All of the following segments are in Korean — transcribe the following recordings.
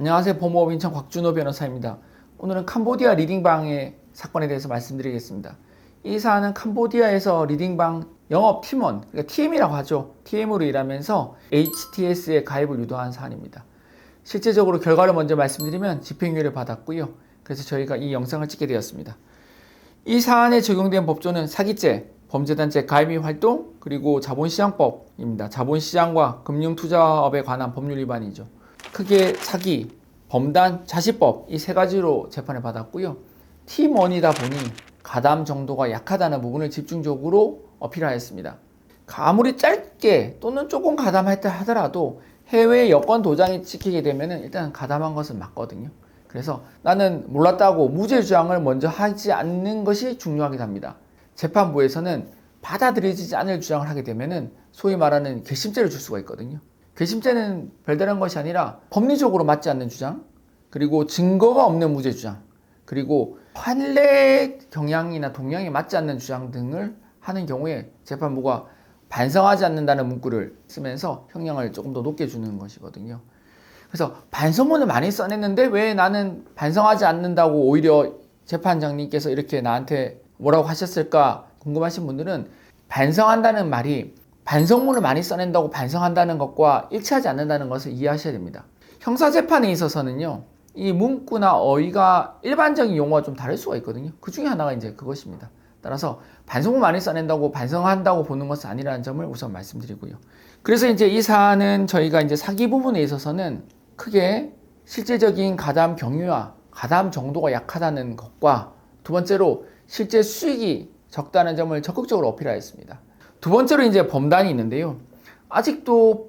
안녕하세요. 법무법 인천 곽준호 변호사입니다. 오늘은 캄보디아 리딩방의 사건에 대해서 말씀드리겠습니다. 이 사안은 캄보디아에서 리딩방 영업 팀원, 그러니까 TM이라고 하죠. TM으로 일하면서 HTS에 가입을 유도한 사안입니다. 실제적으로 결과를 먼저 말씀드리면 집행유예를 받았고요. 그래서 저희가 이 영상을 찍게 되었습니다. 이 사안에 적용된 법조는 사기죄, 범죄단체 가입 및 활동, 그리고 자본시장법입니다. 자본시장과 금융투자업에 관한 법률 위반이죠. 크게 사기, 범단, 자시법 이 세 가지로 재판을 받았고요. 팀원이다 보니 가담 정도가 약하다는 부분을 집중적으로 어필하였습니다. 아무리 짧게 또는 조금 가담했다 하더라도 해외 여권 도장이 찍히게 되면 일단 가담한 것은 맞거든요. 그래서 나는 몰랐다고 무죄 주장을 먼저 하지 않는 것이 중요하긴 합니다. 재판부에서는 받아들여지지 않을 주장을 하게 되면 소위 말하는 괘씸죄를 줄 수가 있거든요. 괘씸죄는 별다른 것이 아니라 법리적으로 맞지 않는 주장, 그리고 증거가 없는 무죄 주장, 그리고 판례 경향이나 동향이 맞지 않는 주장 등을 하는 경우에 재판부가 반성하지 않는다는 문구를 쓰면서 형량을 조금 더 높게 주는 것이거든요. 그래서 반성문을 많이 써냈는데 왜 나는 반성하지 않는다고 오히려 재판장님께서 이렇게 나한테 뭐라고 하셨을까 궁금하신 분들은 반성한다는 말이 반성문을 많이 써낸다고 반성한다는 것과 일치하지 않는다는 것을 이해하셔야 됩니다. 형사재판에 있어서는요, 이 문구나 어휘가 일반적인 용어와 좀 다를 수가 있거든요. 그 중에 하나가 이제 그것입니다. 따라서 반성문 많이 써낸다고 반성한다고 보는 것은 아니라는 점을 우선 말씀드리고요. 그래서 이제 이 사안은 저희가 이제 사기 부분에 있어서는 크게 실제적인 가담 경위와 가담 정도가 약하다는 것과 두 번째로 실제 수익이 적다는 점을 적극적으로 어필하였습니다. 두 번째로 이제 범단이 있는데요. 아직도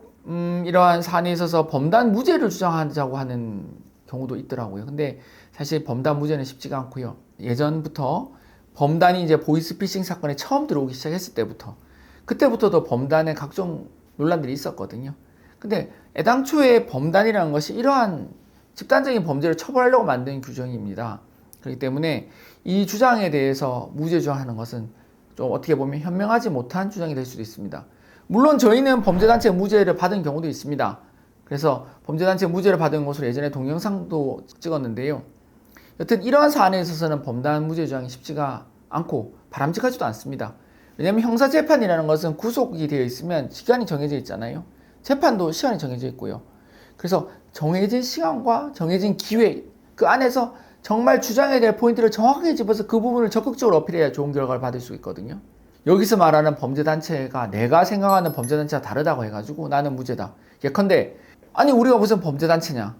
이러한 사안에 있어서 범단 무죄를 주장하자고 하는 경우도 있더라고요. 근데 사실 범단 무죄는 쉽지가 않고요. 예전부터 범단이 이제 보이스피싱 사건에 처음 들어오기 시작했을 때부터 그때부터도 범단에 각종 논란들이 있었거든요. 근데 애당초에 범단이라는 것이 이러한 집단적인 범죄를 처벌하려고 만든 규정입니다. 그렇기 때문에 이 주장에 대해서 무죄 주장하는 것은 좀 어떻게 보면 현명하지 못한 주장이 될 수도 있습니다. 물론 저희는 범죄단체 무죄를 받은 경우도 있습니다. 그래서 범죄단체 무죄를 받은 것으로 예전에 동영상도 찍었는데요. 여튼 이러한 사안에 있어서는 범단 무죄 주장이 쉽지가 않고 바람직하지도 않습니다. 왜냐하면 형사재판이라는 것은 구속이 되어 있으면 시간이 정해져 있잖아요. 재판도 시간이 정해져 있고요. 그래서 정해진 시간과 정해진 기회 그 안에서 정말 주장해야 될 포인트를 정확하게 집어서 그 부분을 적극적으로 어필해야 좋은 결과를 받을 수 있거든요. 여기서 말하는 범죄단체가 내가 생각하는 범죄단체와 다르다고 해가지고 나는 무죄다. 예컨대 아니 우리가 무슨 범죄단체냐.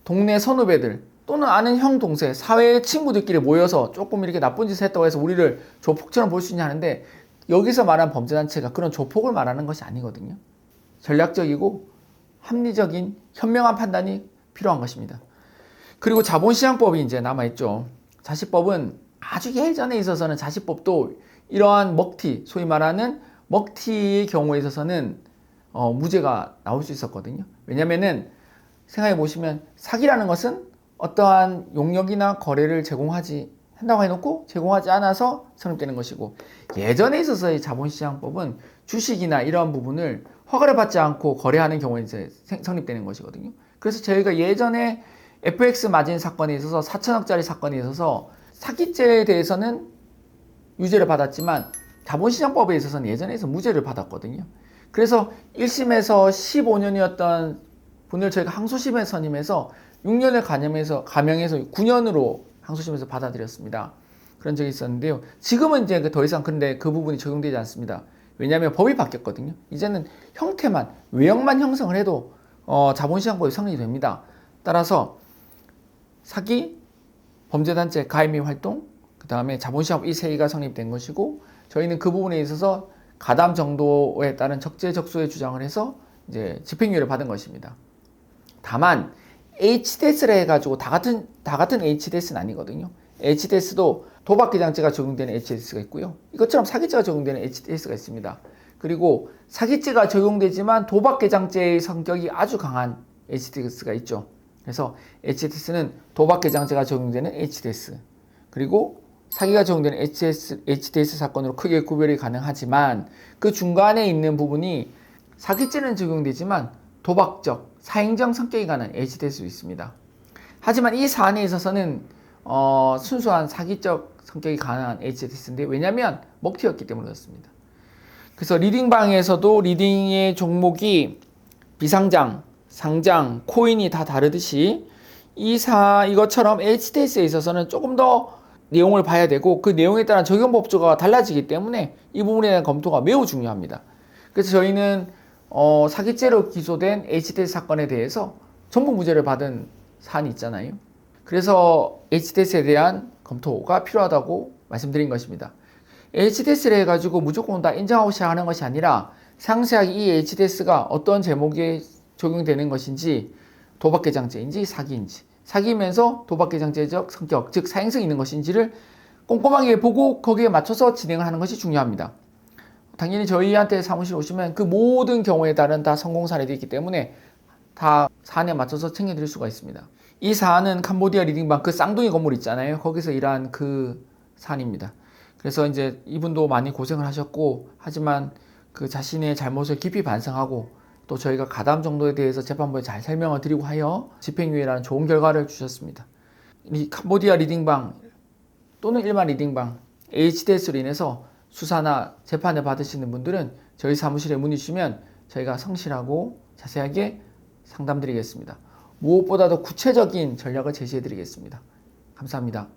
동네 선후배들 또는 아는 형 동생 사회 친구들끼리 모여서 조금 이렇게 나쁜 짓을 했다고 해서 우리를 조폭처럼 볼 수 있냐 하는데 여기서 말하는 범죄단체가 그런 조폭을 말하는 것이 아니거든요. 전략적이고 합리적인 현명한 판단이 필요한 것입니다. 그리고 자본시장법이 이제 남아있죠. 자시법은 아주 예전에 있어서는 자시법도 이러한 먹튀, 소위 말하는 먹튀의 경우에 있어서는 무죄가 나올 수 있었거든요. 왜냐면은 생각해 보시면 사기라는 것은 어떠한 용역이나 거래를 한다고 해놓고 제공하지 않아서 성립되는 것이고 예전에 있어서의 자본시장법은 주식이나 이러한 부분을 허가를 받지 않고 거래하는 경우에 이제 성립되는 것이거든요. 그래서 저희가 예전에 FX 마진 사건에 있어서 4천억짜리 사건에 있어서 사기죄에 대해서는 유죄를 받았지만 자본시장법에 있어서는 예전에서 무죄를 받았거든요. 그래서 1심에서 15년이었던 분을 저희가 항소심에 선임해서 6년을 감형해서 9년으로 항소심에서 받아들였습니다. 그런 적이 있었는데요. 지금은 이제 더 이상 근데 그 부분이 적용되지 않습니다. 왜냐하면 법이 바뀌었거든요. 이제는 형태만, 외형만 형성을 해도 자본시장법이 성립이 됩니다. 따라서 사기, 범죄단체 가입 및 활동, 그 다음에 자본시장법 이 세 개가 성립된 것이고 저희는 그 부분에 있어서 가담 정도에 따른 적재적소의 주장을 해서 이제 집행유예를 받은 것입니다. 다만 HDS를 해가지고 다 같은 HDS는 아니거든요. HDS도 도박계장죄가 적용되는 HDS가 있고요. 이것처럼 사기죄가 적용되는 HDS가 있습니다. 그리고 사기죄가 적용되지만 도박계장죄의 성격이 아주 강한 HDS가 있죠. 그래서 HDS는 도박계장죄가 적용되는 HDS 그리고 사기가 적용되는 HDS 사건으로 크게 구별이 가능하지만 그 중간에 있는 부분이 사기죄는 적용되지만 도박적, 사행정 성격이 가는 HDS도 있습니다. 하지만 이 사안에 있어서는 순수한 사기적 성격이 강한 HTS인데 왜냐하면 먹튀였기 때문에 그렇습니다. 그래서 리딩방에서도 리딩의 종목이 비상장, 상장, 코인이 다 다르듯이 이것처럼 HTS에 있어서는 조금 더 내용을 봐야 되고 그 내용에 따른 적용 법조가 달라지기 때문에 이 부분에 대한 검토가 매우 중요합니다. 그래서 저희는 사기죄로 기소된 HTS 사건에 대해서 전부 무죄를 받은 사안이 있잖아요. 그래서 HTS에 대한 검토가 필요하다고 말씀드린 것입니다. HTS를 해가지고 무조건 다 인정하고 시작하는 것이 아니라 상세하게 이 HTS가 어떤 제목에 적용되는 것인지 도박개장죄인지 사기인지 사기면서 도박개장죄적 성격 즉 사행성이 있는 것인지를 꼼꼼하게 보고 거기에 맞춰서 진행을 하는 것이 중요합니다. 당연히 저희한테 사무실 오시면 그 모든 경우에 따른 다 성공 사례도 있기 때문에 다 사안에 맞춰서 챙겨드릴 수가 있습니다. 이 사안은 캄보디아 리딩방 그 쌍둥이 건물 있잖아요. 거기서 일한 그 사안입니다. 그래서 이제 이분도 많이 고생을 하셨고 하지만 그 자신의 잘못을 깊이 반성하고 또 저희가 가담 정도에 대해서 재판부에 잘 설명을 드리고 하여 집행유예라는 좋은 결과를 주셨습니다. 이 캄보디아 리딩방 또는 일반 리딩방 HTS로 인해서 수사나 재판을 받으시는 분들은 저희 사무실에 문의 주시면 저희가 성실하고 자세하게 상담드리겠습니다. 무엇보다도 구체적인 전략을 제시해 드리겠습니다. 감사합니다.